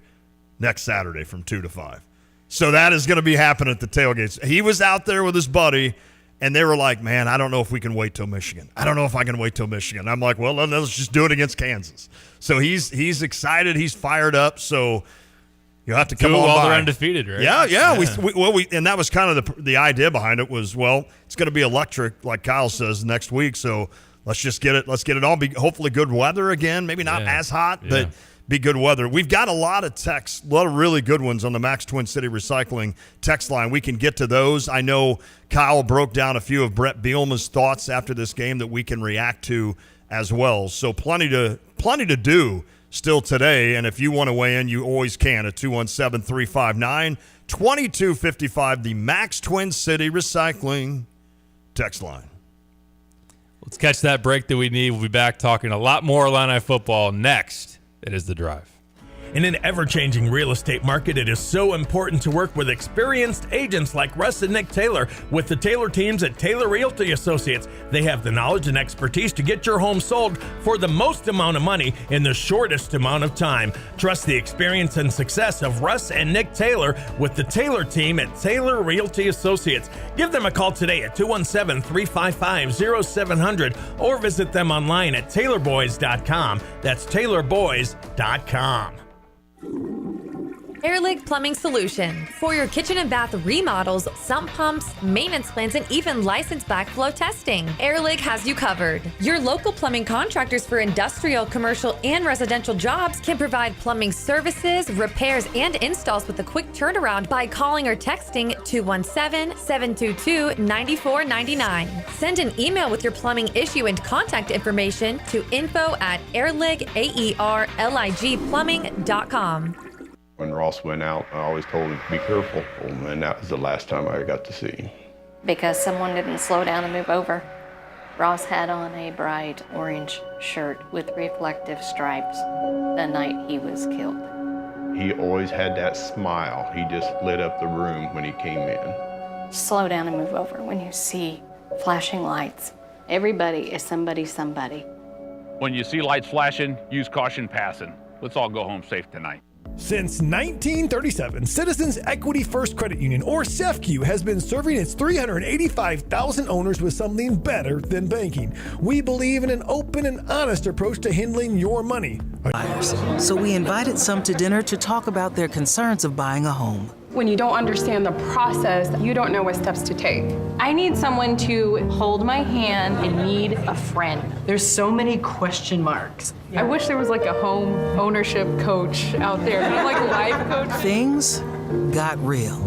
next Saturday from 2 to 5. So that is going to be happening at the tailgates. He was out there with his buddy, and they were like, man, I don't know if we can wait till Michigan. I don't know if I can wait till Michigan. I'm like, well, let's just do it against Kansas. So he's excited. He's fired up. So you'll have to come on while by. they're undefeated, right? Yeah. We and that was kind of the idea behind it was, well, it's going to be electric, like Kyle says, next week. So let's just get it. Let's get it all. Be hopefully good weather again. Maybe not as hot, but be good weather. We've got a lot of texts, a lot of really good ones on the Max Twin City Recycling text line. We can get to those. I know Kyle broke down a few of Brett Bielema's thoughts after this game that we can react to as well. So plenty to do still today. And if you want to weigh in, you always can at 217-359-2255, the Max Twin City Recycling text line. Let's catch that break that we need. We'll be back talking a lot more Illini football next. It is The Drive. In an ever-changing real estate market, it is so important to work with experienced agents like Russ and Nick Taylor with the Taylor teams at Taylor Realty Associates. They have the knowledge and expertise to get your home sold for the most amount of money in the shortest amount of time. Trust the experience and success of Russ and Nick Taylor with the Taylor team at Taylor Realty Associates. Give them a call today at 217-355-0700 or visit them online at taylorboys.com. That's taylorboys.com. Airlig Plumbing Solution. For your kitchen and bath remodels, sump pumps, maintenance plans, and even licensed backflow testing, Airlig has you covered. Your local plumbing contractors for industrial, commercial, and residential jobs can provide plumbing services, repairs, and installs with a quick turnaround by calling or texting 217-722-9499. Send an email with your plumbing issue and contact information to info@airligplumbing.com. When Ross went out, I always told him, be careful, and that was the last time I got to see him. Because someone didn't slow down and move over. Ross had on a bright orange shirt with reflective stripes the night he was killed. He always had that smile. He just lit up the room when he came in. Slow down and move over when you see flashing lights. Everybody is somebody. When you see lights flashing, use caution passing. Let's all go home safe tonight. Since 1937, Citizens Equity First Credit Union, or CEFCU, has been serving its 385,000 owners with something better than banking. We believe in an open and honest approach to handling your money. So we invited some to dinner to talk about their concerns of buying a home. When you don't understand the process, you don't know what steps to take. I need someone to hold my hand. I need a friend. There's so many question marks. I wish there was like a home ownership coach out there, like a life coach. Things got real.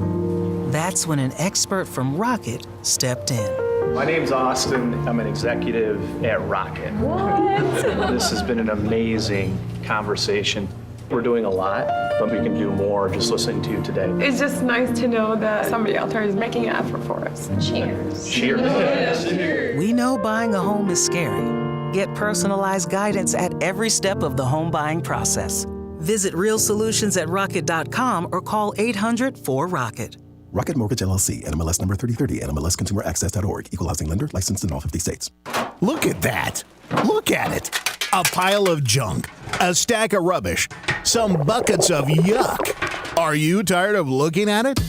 That's when an expert from Rocket stepped in. My name's Austin. I'm an executive at Rocket. What? This has been an amazing conversation. We're doing a lot, but we can do more just listening to you today. It's just nice to know that somebody out there is making an effort for us. Cheers. Cheers. We know buying a home is scary. Get personalized guidance at every step of the home buying process. Visit realsolutions@rocket.com or call 800-4ROCKET. Rocket Mortgage LLC, NMLS number 3030, NMLSconsumeraccess.org, Equal Housing Lender, licensed in all 50 states. Look at that. Look at it. A pile of junk, a stack of rubbish, some buckets of yuck. Are you tired of looking at it?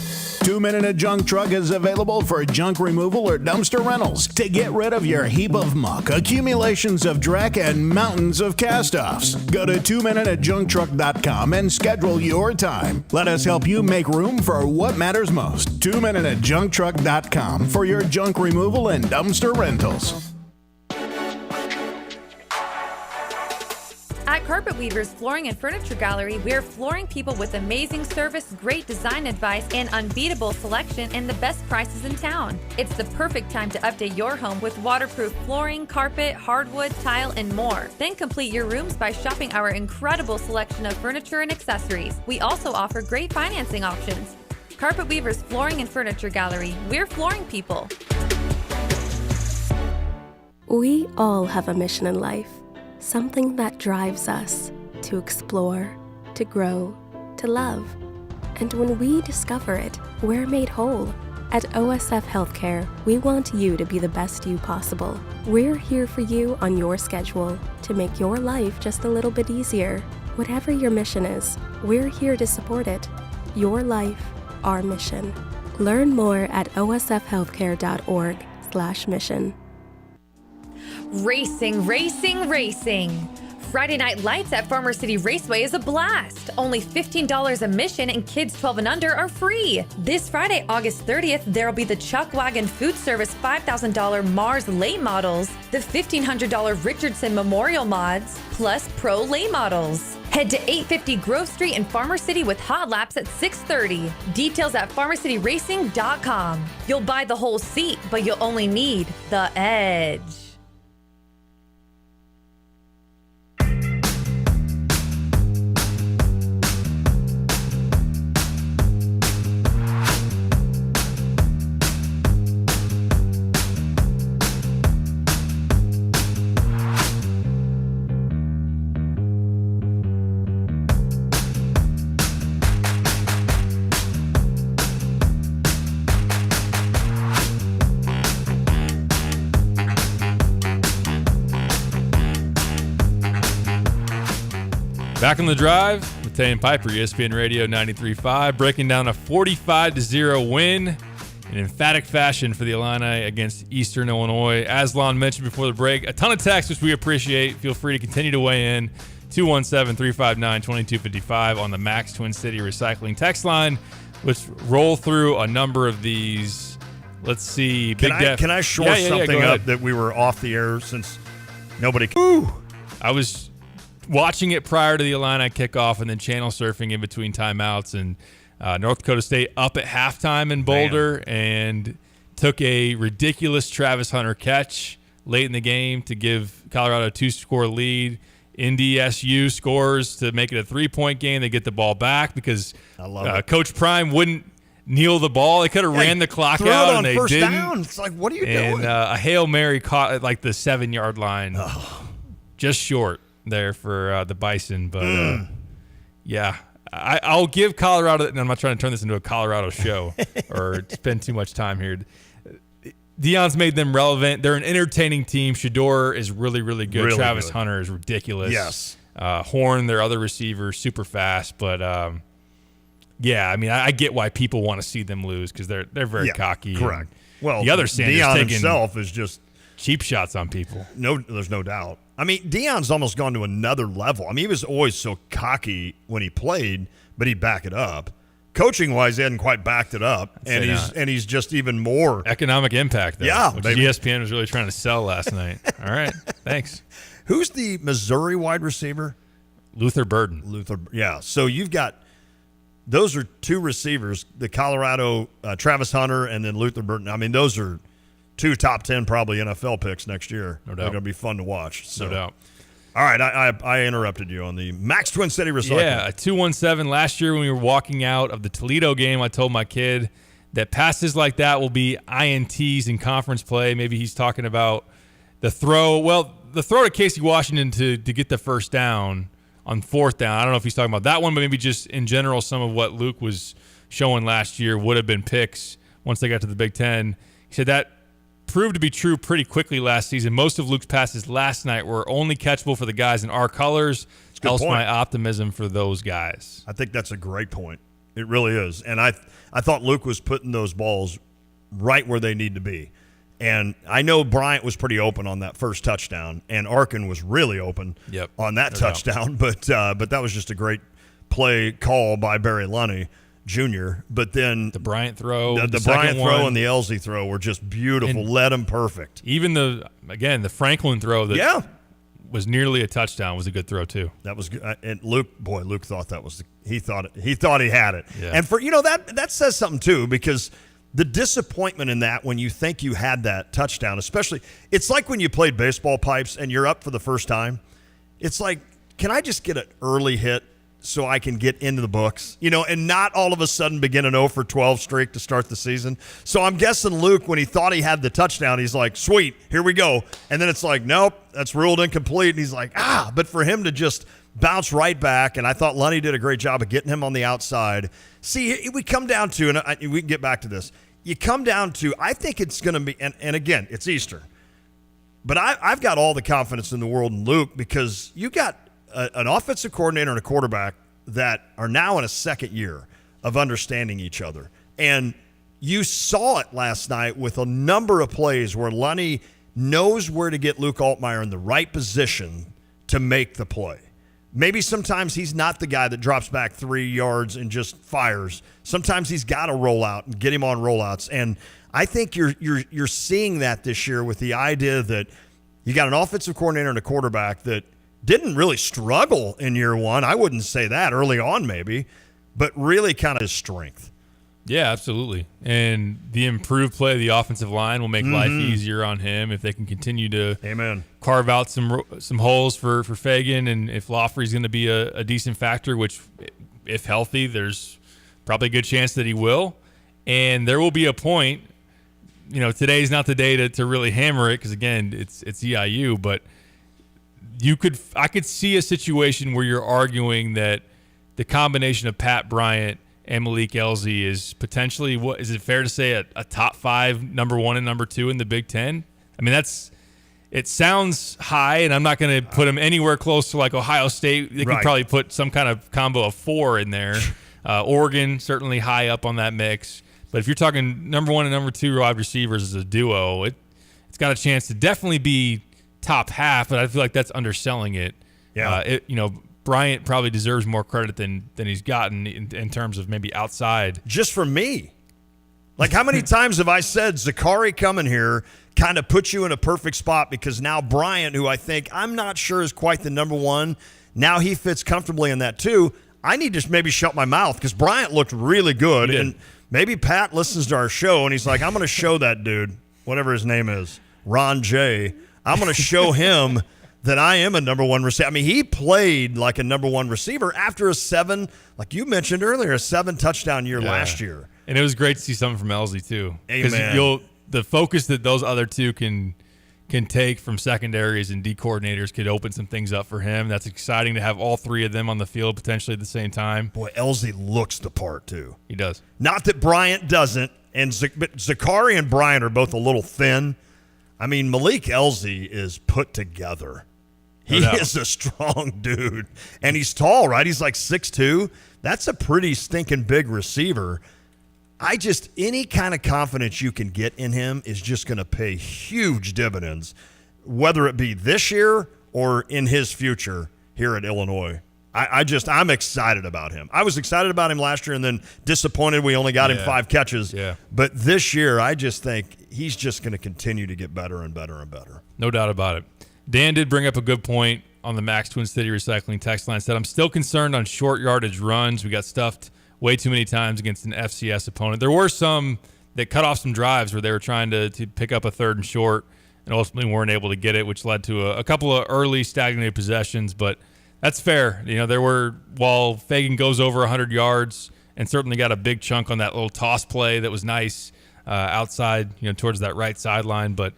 2 Minute Junk Truck is available for junk removal or dumpster rentals to get rid of your heap of muck, accumulations of dreck, and mountains of cast-offs. Go to 2minutejuncktruck.com and schedule your time. Let us help you make room for what matters most. 2minutejuncktruck.com for your junk removal and dumpster rentals. At Carpet Weavers Flooring and Furniture Gallery, we're flooring people with amazing service, great design advice, and unbeatable selection and the best prices in town. It's the perfect time to update your home with waterproof flooring, carpet, hardwood, tile, and more. Then complete your rooms by shopping our incredible selection of furniture and accessories. We also offer great financing options. Carpet Weavers Flooring and Furniture Gallery, we're flooring people. We all have a mission in life. Something that drives us to explore, to grow, to love. And when we discover it, we're made whole. At OSF Healthcare, we want you to be the best you possible. We're here for you on your schedule to make your life just a little bit easier. Whatever your mission is, we're here to support it. Your life, our mission. Learn more at osfhealthcare.org/mission. Racing, racing, racing. Friday Night Lights at Farmer City Raceway is a blast. Only $15 admission and kids 12 and under are free. This Friday, August 30th, there'll be the Chuck Wagon Food Service $5,000 Mars late models, the $1,500 Richardson Memorial mods, plus pro late models. Head to 850 Grove Street in Farmer City with hot laps at 6:30. Details at farmercityracing.com. You'll buy the whole seat, but you'll only need the edge. Back on the drive with Tay and Piper, ESPN Radio 93.5, breaking down a 45-0 win in emphatic fashion for the Illini against Eastern Illinois. As Lon mentioned before the break, a ton of texts, which we appreciate. Feel free to continue to weigh in. 217-359-2255 on the Max Twin City Recycling text line. Let's roll through a number of these. Let's see. Can I shore something up that we were off the air since nobody... I was watching it prior to the Illini kickoff and then channel surfing in between timeouts, and North Dakota State up at halftime in Boulder and took a ridiculous Travis Hunter catch late in the game to give Colorado a 2-score lead. Indy SU scores to make it a 3-point game. They get the ball back because Coach Prime wouldn't kneel the ball. They could have ran the clock out and they didn't. Down. It's like, what are you doing? And a Hail Mary caught at like the 7-yard line, just short there for the Bison. But yeah, I'll give Colorado, and I'm not trying to turn this into a Colorado show or spend too much time here. Deion's made them relevant. They're an entertaining team. Shedeur is really, really good. Really Travis good. Hunter is ridiculous. Yes. Horn, their other receiver, super fast. But yeah, I mean, I get why people want to see them lose because they're very cocky. Correct. Well, the other Sanders Deion taking himself is just cheap shots on people. No, there's no doubt. I mean, Deion's almost gone to another level. I mean, he was always so cocky when he played, but he'd back it up. Coaching wise, he hadn't quite backed it up, and he's just even more economic impact. Though, yeah, which baby. ESPN was really trying to sell last night. All right, thanks. Who's the Missouri wide receiver? Luther Burden. Yeah. So you've got those are two receivers, the Colorado Travis Hunter and then Luther Burden. I mean, those are two top 10 probably NFL picks next year. No doubt. They're going to be fun to watch. So. No doubt. All right, I interrupted you on the Max Twin City Recycling. Yeah, a 217 last year when we were walking out of the Toledo game. I told my kid that passes like that will be INTs in conference play. Maybe he's talking about the throw. Well, the throw to Casey Washington to get the first down on 4th down. I don't know if he's talking about that one, but maybe just in general, some of what Luke was showing last year would have been picks once they got to the Big Ten. He said that proved to be true pretty quickly last season. Most of Luke's passes last night were only catchable for the guys in our colors. Else my optimism for those guys. I think that's a great point. It really is. And I thought Luke was putting those balls right where they need to be. And I know Bryant was pretty open on that first touchdown, and Arkin was really open on that touchdown. But that was just a great play call by Barry Lunny Jr. But then the Bryant throw, the Bryant throw and the Elsie throw were just beautiful. Led him perfect. Even the Franklin throw that was nearly a touchdown was a good throw too. That was good. And Luke thought that was he thought he had it. Yeah. And for that says something too, because the disappointment in that when you think you had that touchdown, especially it's like when you played baseball pipes and you're up for the first time. It's like, can I just get an early hit so I can get into the books, and not all of a sudden begin an 0-for-12 streak to start the season. So I'm guessing Luke, when he thought he had the touchdown, he's like, sweet, here we go. And then it's like, nope, that's ruled incomplete. And he's like, but for him to just bounce right back, and I thought Lunny did a great job of getting him on the outside. See, we come down to, and we can get back to this, you come down to, I think it's going to be, and again, it's Easter, but I've got all the confidence in the world in Luke, because you got an offensive coordinator and a quarterback that are now in a second year of understanding each other. And you saw it last night with a number of plays where Lunny knows where to get Luke Altmaier in the right position to make the play. Maybe sometimes he's not the guy that drops back 3 yards and just fires. Sometimes he's got to roll out and get him on rollouts. And I think you're seeing that this year with the idea that you got an offensive coordinator and a quarterback that didn't really struggle in year one. I wouldn't say that early on maybe, but really kind of his strength. Yeah, absolutely. And the improved play of the offensive line will make life easier on him if they can continue to carve out some holes for Fagan. And if Loffrey's going to be a decent factor, which if healthy, there's probably a good chance that he will. And there will be a point, today's not the day to really hammer it because, again, it's EIU, but I could see a situation where you're arguing that the combination of Pat Bryant and Malik Elsie is potentially, is it fair to say a top 5, number 1 and number 2 in the Big Ten? I mean, it sounds high, and I'm not going to put them anywhere close to like Ohio State. They could probably put some kind of combo of 4 in there. Oregon certainly high up on that mix. But if you're talking number 1 and number 2 wide receivers as a duo, it's got a chance to definitely be top half, but I feel like that's underselling it. Yeah. Bryant probably deserves more credit than he's gotten in terms of maybe outside. Just from me. Like, how many times have I said Zakari coming here kind of puts you in a perfect spot, because now Bryant, who I'm not sure is quite the number 1, now he fits comfortably in that too. I need to maybe shut my mouth, because Bryant looked really good. And maybe Pat listens to our show and he's like, I'm going to show that dude, whatever his name is, Ron J. I'm going to show him that I am a number 1 receiver. I mean, he played like a number 1 receiver after a 7, like you mentioned earlier, a 7 touchdown year last year. And it was great to see something from Elsie too. Amen. The focus that those other two can take from secondaries and D coordinators could open some things up for him. That's exciting to have all 3 of them on the field potentially at the same time. Boy, Elsie looks the part too. He does. Not that Bryant doesn't, but Zakari and Bryant are both a little thin. I mean, Malik Elsie is put together. He is a strong dude. And he's tall, right? He's like 6'2". That's a pretty stinking big receiver. Any kind of confidence you can get in him is just going to pay huge dividends, whether it be this year or in his future here at Illinois. I'm excited about him. I was excited about him last year and then disappointed we only got him 5 catches. Yeah. But this year, I just think he's just going to continue to get better and better and better. No doubt about it. Dan did bring up a good point on the Max Twin City Recycling text line. Said, I'm still concerned on short yardage runs. We got stuffed way too many times against an FCS opponent. There were some that cut off some drives where they were trying to pick up a 3rd and short and ultimately weren't able to get it, which led to a couple of early stagnated possessions. But that's fair. While Fagan goes over 100 yards and certainly got a big chunk on that little toss play that was nice outside, towards that right sideline. But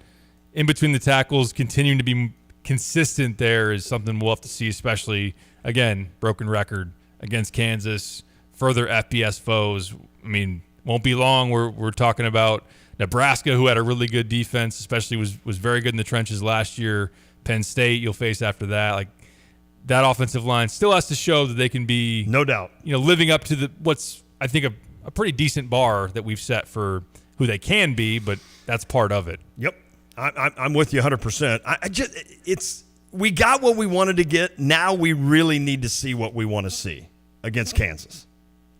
in between the tackles, continuing to be consistent there is something we'll have to see, especially, again, broken record against Kansas, further FBS foes. I mean, won't be long. We're talking about Nebraska, who had a really good defense, especially was very good in the trenches last year. Penn State, you'll face after that. Like, that offensive line still has to show that they can be, no doubt, living up to what's I think a pretty decent bar that we've set for who they can be, but that's part of it. Yep, I'm with you 100%. We got what we wanted to get. Now we really need to see what we want to see against Kansas.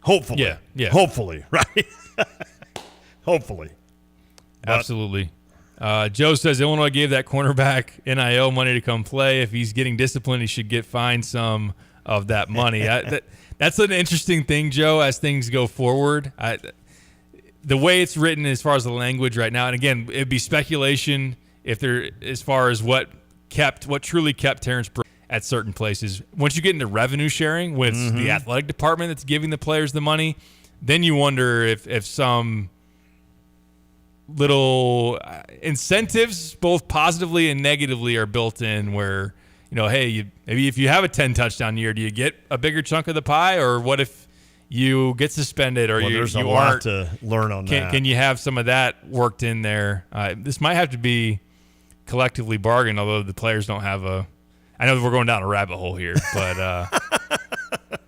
Hopefully, yeah. Hopefully, right? Hopefully. Absolutely. Joe says Illinois gave that cornerback NIL money to come play. If he's getting disciplined, he should get fined some of that money. That's an interesting thing, Joe, as things go forward. The way it's written as far as the language right now, and again, it'd be speculation if there, as far as what truly kept Terrence Brooks at certain places. Once you get into revenue sharing with the athletic department that's giving the players the money, then you wonder if some little incentives, both positively and negatively, are built in where, hey, maybe if you have a 10 touchdown year, do you get a bigger chunk of the pie, or what if you get suspended, or there's you a lot to learn on that. Can you have some of that worked in there? This might have to be collectively bargained, although the players don't have I know that we're going down a rabbit hole here, but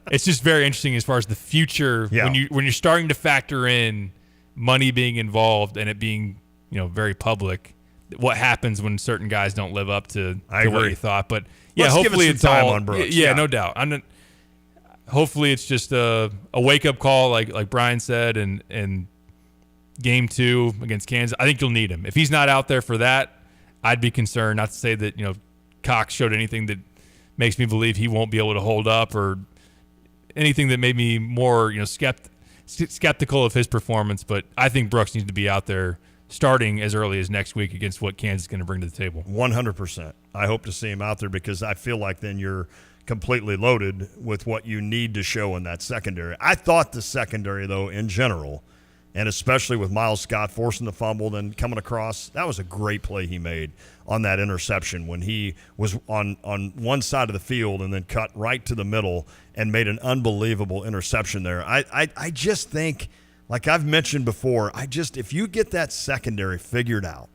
it's just very interesting as far as the future when you're starting to factor in money being involved and it being very public. What happens when certain guys don't live up to what you thought? But yeah, hopefully it's time all on Brooks. Yeah, no doubt. Hopefully it's just a wake up call, like Brian said, and game 2 against Kansas. I think you'll need him. If he's not out there for that, I'd be concerned. Not to say that Cox showed anything that makes me believe he won't be able to hold up, or anything that made me more skeptical of his performance. But I think Brooks needs to be out there starting as early as next week against what Kansas is going to bring to the table. 100%. I hope to see him out there, because I feel like then you're completely loaded with what you need to show in that secondary. I thought the secondary, though, in general, and especially with Miles Scott forcing the fumble, then coming across, that was a great play he made on that interception when he was on one side of the field and then cut right to the middle and made an unbelievable interception there. I just think, like I've mentioned before, if you get that secondary figured out,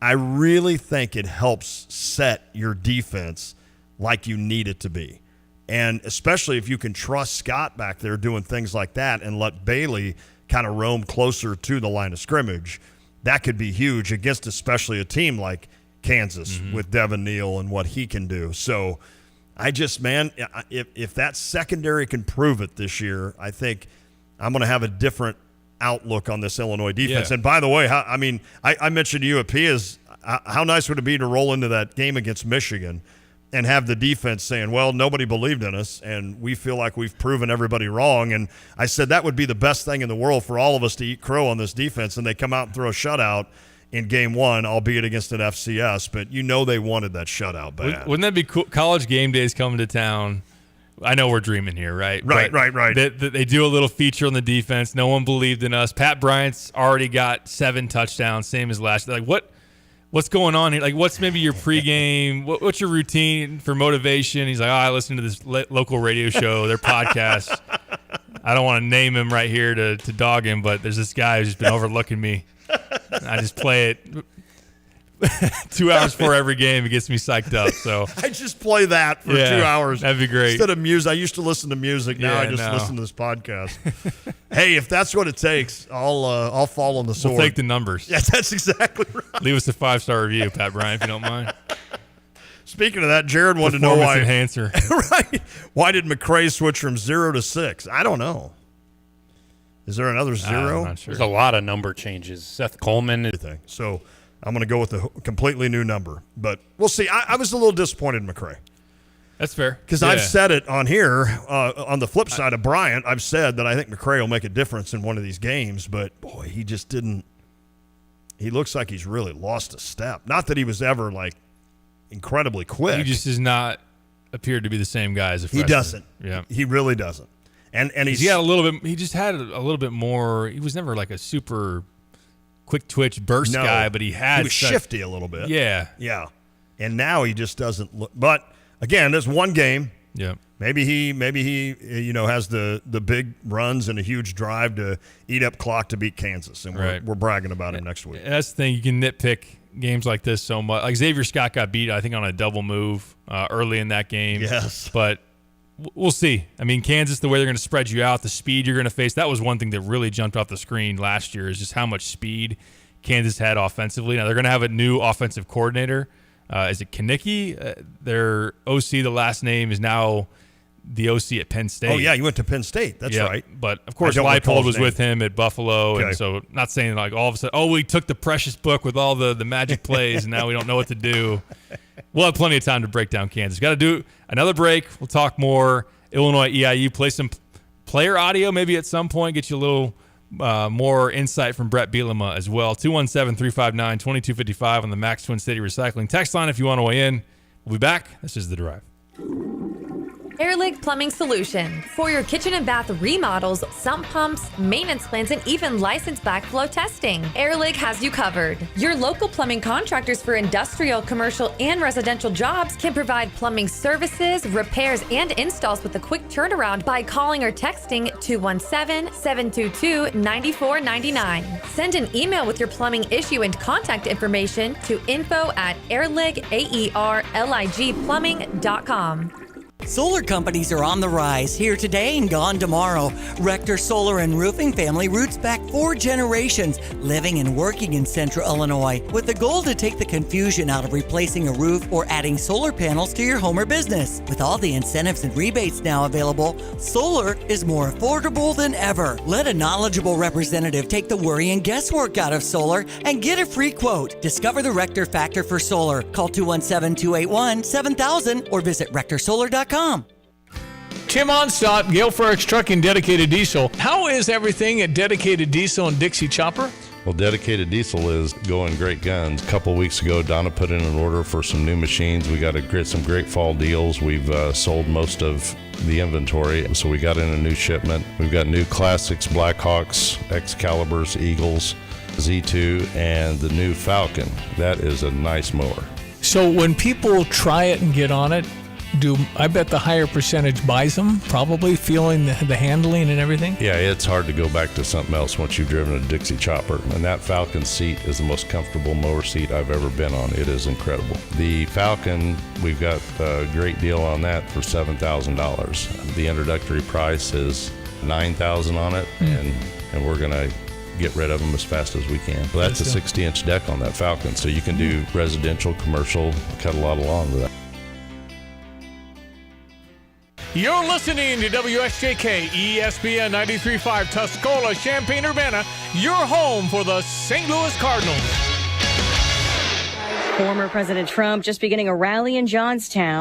I really think it helps set your defense like you need it to be. And especially if you can trust Scott back there doing things like that and let Bailey kind of roam closer to the line of scrimmage, that could be huge against especially a team like Kansas with Devin Neal and what he can do. So if that secondary can prove it this year, I think I'm going to have a different outlook on this Illinois defense. Yeah. And by the way, I mentioned UAP is how nice would it be to roll into that game against Michigan and have the defense saying, well, nobody believed in us, and we feel like we've proven everybody wrong. And I said that would be the best thing in the world for all of us to eat crow on this defense, and they come out and throw a shutout in game 1, albeit against an FCS. But they wanted that shutout bad. Wouldn't that be cool? College game days coming to town. I know we're dreaming here, right? Right. They do a little feature on the defense. No one believed in us. Pat Bryant's already got 7 touchdowns, same as last year. Like, what's going on here? Like, what's maybe your pregame? What's your routine for motivation? He's like, I listen to this local radio show, their podcast. I don't want to name him right here to dog him, but there's this guy who's just been overlooking me. I just play it 2 hours before every game. It gets me psyched up. So I just play that for 2 hours. That'd be great. Instead of music, I used to listen to music. Now I just listen to this podcast. Hey, if that's what it takes, I'll fall on the sword. We'll take the numbers. Yeah, that's exactly right. Leave us a 5-star review, Pat Bryant, if you don't mind. Speaking of that, Jared wanted to know why. Enhancer. Right. Why did McCray switch from 0 to 6? I don't know. Is there another 0? I'm not sure. There's a lot of number changes. Seth Coleman. So I'm going to go with a completely new number. But we'll see. I was a little disappointed in McCray. That's fair. Because I've said it on here, on the flip side of Bryant, I've said that I think McCray will make a difference in one of these games. But, boy, he just didn't. He looks like he's really lost a step. Not that he was ever, incredibly quick. He just does not appear to be the same guy as a freshman. He doesn't. Yeah. He really doesn't. And he had a little bit. He just had a little bit more. He was never like a super quick twitch burst guy, but he was shifty a little bit. Yeah. And now he just doesn't look. But again, there's one game. Yeah. Maybe he has the big runs and a huge drive to eat up clock to beat Kansas, and we're bragging about him next week. That's the thing. You can nitpick games like this so much. Like Xavier Scott got beat, I think, on a double move early in that game. Yes. But we'll see. I mean, Kansas, the way they're going to spread you out, the speed you're going to face, that was one thing that really jumped off the screen last year is just how much speed Kansas had offensively. Now, they're going to have a new offensive coordinator. Is it Kanicki? Their OC, the last name, is now the OC at Penn State. Oh, yeah, you went to Penn State. That's right. But, of course, Leipold was with him at Buffalo. Okay. And so not saying like all of a sudden, we took the precious book with all the magic plays and now we don't know what to do. We'll have plenty of time to break down Kansas. Got to do another break. We'll talk more Illinois EIU, play some player audio maybe at some point, get you a little more insight from Brett Bielema as well. 217-359-2255 on the Max Twin City Recycling text line if you want to weigh in. We'll be back. This is The Drive. Airlig Plumbing Solution. For your kitchen and bath remodels, sump pumps, maintenance plans, and even licensed backflow testing, Airlig has you covered. Your local plumbing contractors for industrial, commercial, and residential jobs can provide plumbing services, repairs, and installs with a quick turnaround by calling or texting 217-722-9499. Send an email with your plumbing issue and contact information to info@airlig.plumbing.com. Solar companies are on the rise, here today and gone tomorrow. Rector Solar and Roofing family roots back 4 generations, living and working in Central Illinois, with the goal to take the confusion out of replacing a roof or adding solar panels to your home or business. With all the incentives and rebates now available, solar is more affordable than ever. Let a knowledgeable representative take the worry and guesswork out of solar and get a free quote. Discover the Rector Factor for solar. Call 217-281-7000 or visit rectorsolar.com. Tim Onstop, Gale Frericks Trucking Dedicated Diesel. How is everything at Dedicated Diesel and Dixie Chopper? Well, Dedicated Diesel is going great guns. A couple weeks ago, Donna put in an order for some new machines. We got some great fall deals. We've sold most of the inventory, so we got in a new shipment. We've got new Classics, Blackhawks, Excaliburs, Eagles, Z2, and the new Falcon. That is a nice mower. So when people try it and get on it, I bet the higher percentage buys them, probably feeling the handling and everything? Yeah, it's hard to go back to something else once you've driven a Dixie Chopper. And that Falcon seat is the most comfortable mower seat I've ever been on. It is incredible. The Falcon, we've got a great deal on that for $7,000. The introductory price is $9,000 on it, and we're going to get rid of them as fast as we can. Well, that's a 60-inch deck on that Falcon, so you can do residential, commercial, cut a lot of lawn with that. You're listening to WSJK ESPN 93.5 Tuscola, Champaign-Urbana, your home for the St. Louis Cardinals. Former President Trump just beginning a rally in Johnstown.